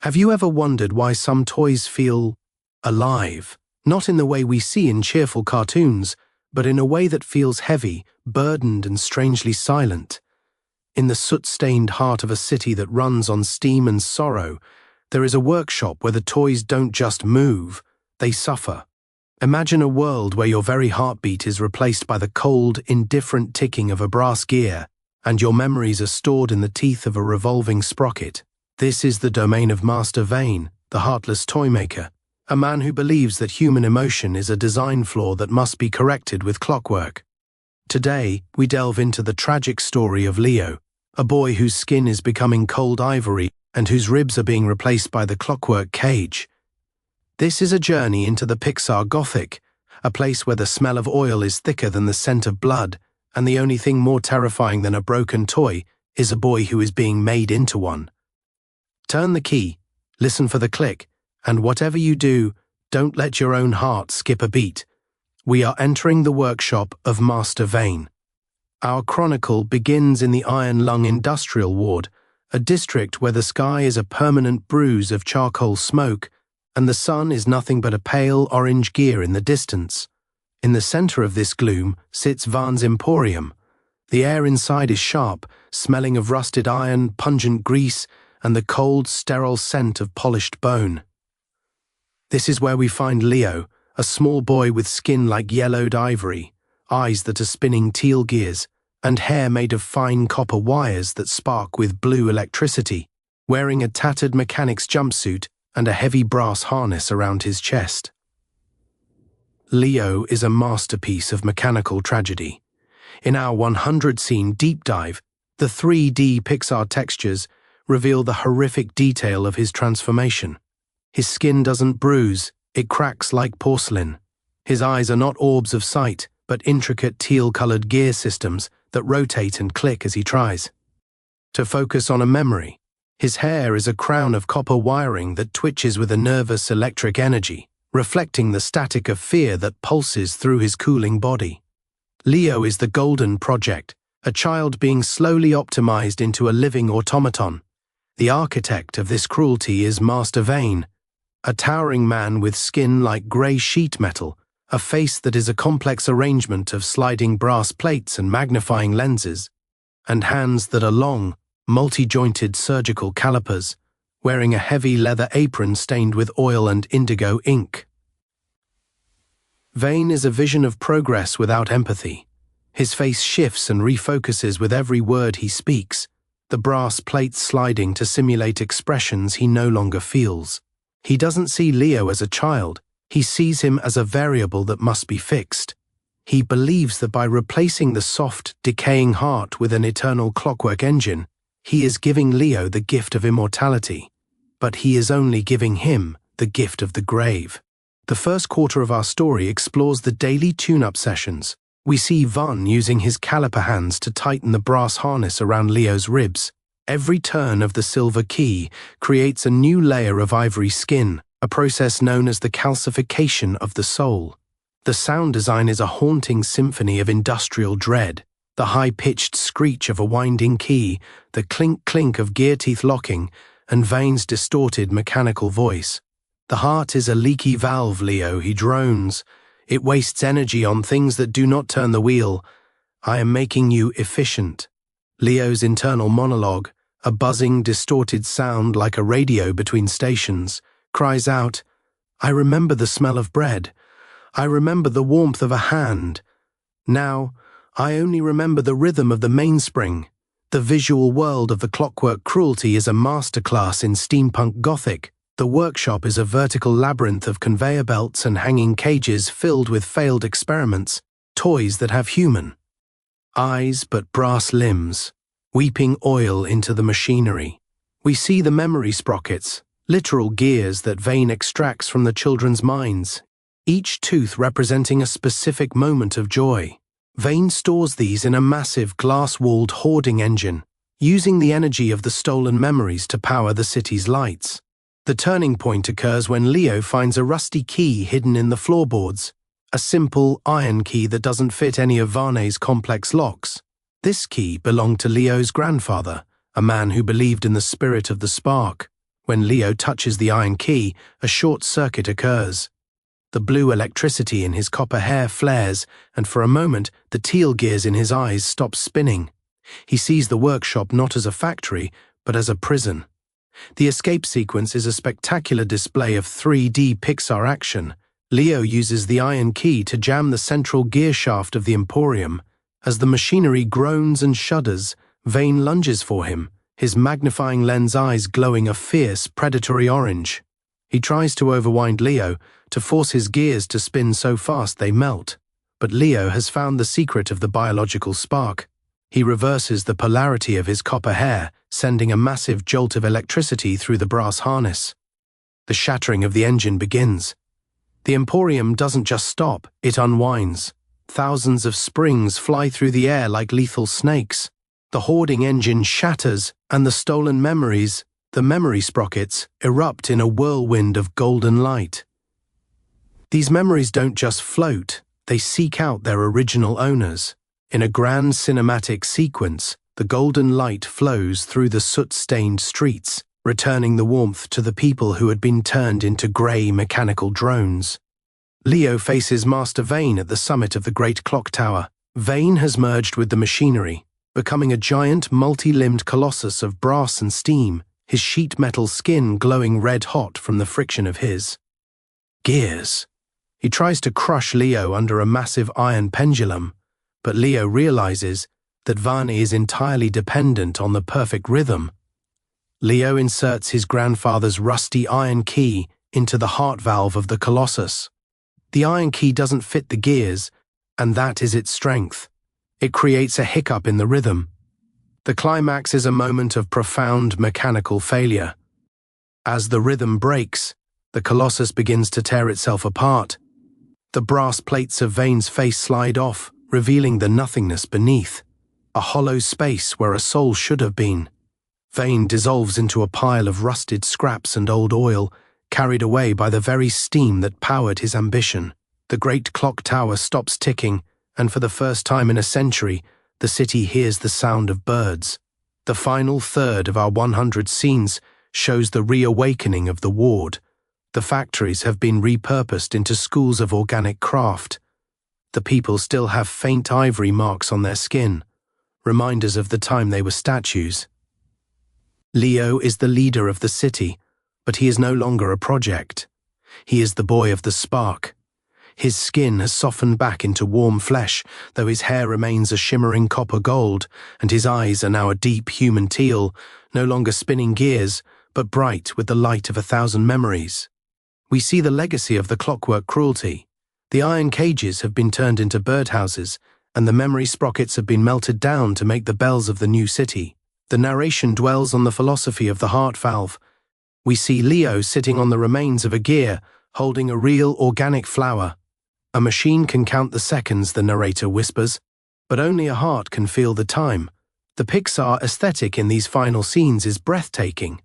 Have you ever wondered why some toys feel alive? Not in the way we see in cheerful cartoons, but in a way that feels heavy, burdened, and strangely silent. In the soot-stained heart of a city that runs on steam and sorrow, there is a workshop where the toys don't just move, they suffer. Imagine a world where your very heartbeat is replaced by the cold, indifferent ticking of a brass gear, and your memories are stored in the teeth of a revolving sprocket. This is the domain of Master Vane, the heartless toymaker, a man who believes that human emotion is a design flaw that must be corrected with clockwork. Today, we delve into the tragic story of Leo, a boy whose skin is becoming cold ivory and whose ribs are being replaced by the clockwork cage. This is a journey into the Pixar Gothic, a place where the smell of oil is thicker than the scent of blood, and the only thing more terrifying than a broken toy is a boy who is being made into one. Turn the key, listen for the click, and whatever you do, don't let your own heart skip a beat. We are entering the workshop of Master Vane. Our chronicle begins in the Iron Lung Industrial Ward, a district where the sky is a permanent bruise of charcoal smoke, and the sun is nothing but a pale orange gear in the distance. In the center of this gloom sits Vane's emporium. The air inside is sharp, smelling of rusted iron, pungent grease, and the cold, sterile scent of polished bone. This is where we find Leo, a small boy with skin like yellowed ivory, eyes that are spinning teal gears, and hair made of fine copper wires that spark with blue electricity, wearing a tattered mechanic's jumpsuit and a heavy brass harness around his chest. Leo is a masterpiece of mechanical tragedy. In our 100-scene deep dive, the 3D Pixar textures reveal the horrific detail of his transformation. His skin doesn't bruise, it cracks like porcelain. His eyes are not orbs of sight, but intricate teal-colored gear systems that rotate and click as he tries to focus on a memory. His hair is a crown of copper wiring that twitches with a nervous electric energy, reflecting the static of fear that pulses through his cooling body. Leo is the golden project, a child being slowly optimized into a living automaton. The architect of this cruelty is Master Vane, a towering man with skin like grey sheet metal, a face that is a complex arrangement of sliding brass plates and magnifying lenses, and hands that are long, multi-jointed surgical calipers, wearing a heavy leather apron stained with oil and indigo ink. Vane is a vision of progress without empathy. His face shifts and refocuses with every word he speaks, the brass plates sliding to simulate expressions he no longer feels. He doesn't see Leo as a child, he sees him as a variable that must be fixed. He believes that by replacing the soft, decaying heart with an eternal clockwork engine, he is giving Leo the gift of immortality, but he is only giving him the gift of the grave. The first quarter of our story explores the daily tune-up sessions. We see Vane using his caliper hands to tighten the brass harness around Leo's ribs. Every turn of the silver key creates a new layer of ivory skin, a process known as the calcification of the soul. The sound design is a haunting symphony of industrial dread. The high-pitched screech of a winding key, the clink-clink of gear teeth locking, and Vane's distorted mechanical voice. The heart is a leaky valve, Leo, he drones. It wastes energy on things that do not turn the wheel. I am making you efficient. Leo's internal monologue, a buzzing, distorted sound like a radio between stations, cries out, I remember the smell of bread. I remember the warmth of a hand. Now, I only remember the rhythm of the mainspring. The visual world of the clockwork cruelty is a masterclass in steampunk Gothic. The workshop is a vertical labyrinth of conveyor belts and hanging cages filled with failed experiments, toys that have human eyes but brass limbs, weeping oil into the machinery. We see the memory sprockets, literal gears that Vane extracts from the children's minds, each tooth representing a specific moment of joy. Vane stores these in a massive glass-walled hoarding engine, using the energy of the stolen memories to power the city's lights. The turning point occurs when Leo finds a rusty key hidden in the floorboards, a simple iron key that doesn't fit any of Vane's complex locks. This key belonged to Leo's grandfather, a man who believed in the spirit of the spark. When Leo touches the iron key, a short circuit occurs. The blue electricity in his copper hair flares, and for a moment the teal gears in his eyes stop spinning. He sees the workshop not as a factory, but as a prison. The escape sequence is a spectacular display of 3D Pixar action. Leo uses the iron key to jam the central gear shaft of the Emporium. As the machinery groans and shudders, Vane lunges for him, his magnifying lens eyes glowing a fierce, predatory orange. He tries to overwind Leo, to force his gears to spin so fast they melt. But Leo has found the secret of the biological spark. He reverses the polarity of his copper hair, sending a massive jolt of electricity through the brass harness. The shattering of the engine begins. The Emporium doesn't just stop, it unwinds. Thousands of springs fly through the air like lethal snakes. The hoarding engine shatters, and the stolen memories, the memory sprockets, erupt in a whirlwind of golden light. These memories don't just float, they seek out their original owners. In a grand cinematic sequence, the golden light flows through the soot-stained streets, returning the warmth to the people who had been turned into grey mechanical drones. Leo faces Master Vane at the summit of the Great Clock Tower. Vane has merged with the machinery, becoming a giant multi-limbed colossus of brass and steam, his sheet metal skin glowing red-hot from the friction of his gears. He tries to crush Leo under a massive iron pendulum, but Leo realizes that Vane is entirely dependent on the perfect rhythm. Leo inserts his grandfather's rusty iron key into the heart valve of the Colossus. The iron key doesn't fit the gears, and that is its strength. It creates a hiccup in the rhythm. The climax is a moment of profound mechanical failure. As the rhythm breaks, the Colossus begins to tear itself apart. The brass plates of Vane's face slide off, revealing the nothingness beneath, a hollow space where a soul should have been. Vane dissolves into a pile of rusted scraps and old oil, carried away by the very steam that powered his ambition. The great clock tower stops ticking, and for the first time in a century, the city hears the sound of birds. The final third of our 100 scenes shows the reawakening of the ward. The factories have been repurposed into schools of organic craft. The people still have faint ivory marks on their skin, reminders of the time they were statues. Leo is the leader of the city, but he is no longer a project. He is the boy of the spark. His skin has softened back into warm flesh, though his hair remains a shimmering copper gold, and his eyes are now a deep human teal, no longer spinning gears, but bright with the light of 1,000 memories. We see the legacy of the clockwork cruelty. The iron cages have been turned into birdhouses, and the memory sprockets have been melted down to make the bells of the new city. The narration dwells on the philosophy of the heart valve. We see Leo sitting on the remains of a gear, holding a real organic flower. A machine can count the seconds, the narrator whispers, but only a heart can feel the time. The Pixar aesthetic in these final scenes is breathtaking.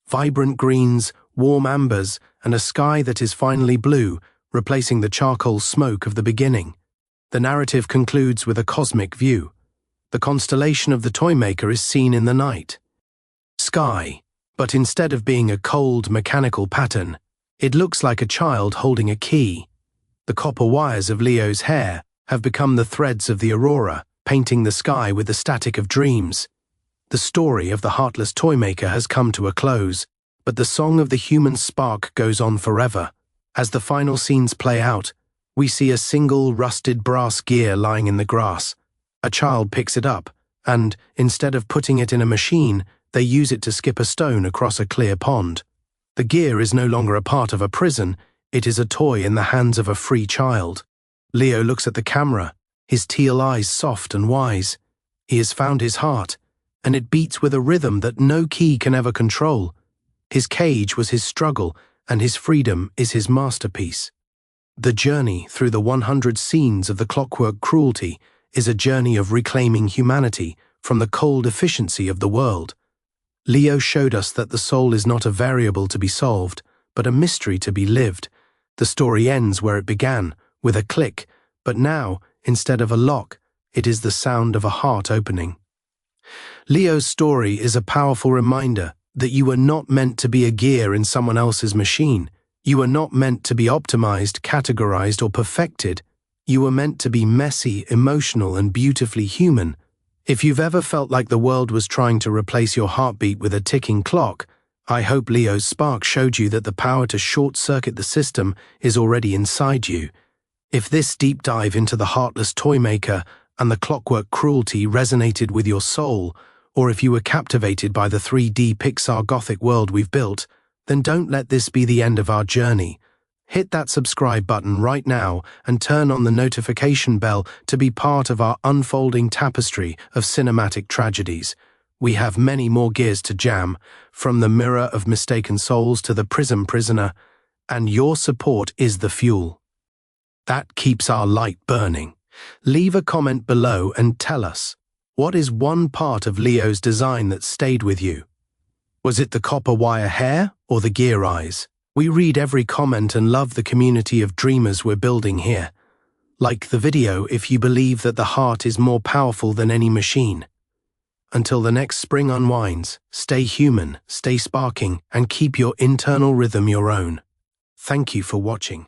Vibrant greens, warm ambers, and a sky that is finally blue, replacing the charcoal smoke of the beginning. The narrative concludes with a cosmic view. The constellation of the Toymaker is seen in the night sky, but instead of being a cold mechanical pattern, it looks like a child holding a key. The copper wires of Leo's hair have become the threads of the aurora, painting the sky with the static of dreams. The story of the Heartless Toymaker has come to a close, but the song of the human spark goes on forever. As the final scenes play out, we see a single rusted brass gear lying in the grass. A child picks it up, and, instead of putting it in a machine, they use it to skip a stone across a clear pond. The gear is no longer a part of a prison, it is a toy in the hands of a free child. Leo looks at the camera, his teal eyes soft and wise. He has found his heart, and it beats with a rhythm that no key can ever control. His cage was his struggle, and his freedom is his masterpiece. The journey through the 100 scenes of the clockwork cruelty is a journey of reclaiming humanity from the cold efficiency of the world. Leo showed us that the soul is not a variable to be solved, but a mystery to be lived. The story ends where it began, with a click, but now, instead of a lock, it is the sound of a heart opening. Leo's story is a powerful reminder that you were not meant to be a gear in someone else's machine. You were not meant to be optimized, categorized, or perfected. You were meant to be messy, emotional, and beautifully human. If you've ever felt like the world was trying to replace your heartbeat with a ticking clock, I hope Leo's spark showed you that the power to short-circuit the system is already inside you. If this deep dive into the heartless toymaker and the clockwork cruelty resonated with your soul, or if you were captivated by the 3D Pixar Gothic world we've built, then don't let this be the end of our journey. Hit that subscribe button right now and turn on the notification bell to be part of our unfolding tapestry of cinematic tragedies. We have many more gears to jam, from the mirror of mistaken souls to the prism prisoner, and your support is the fuel that keeps our light burning. Leave a comment below and tell us, what is one part of Leo's design that stayed with you? Was it the copper wire hair or the gear eyes? We read every comment and love the community of dreamers we're building here. Like the video if you believe that the heart is more powerful than any machine. Until the next spring unwinds, stay human, stay sparking, and keep your internal rhythm your own. Thank you for watching.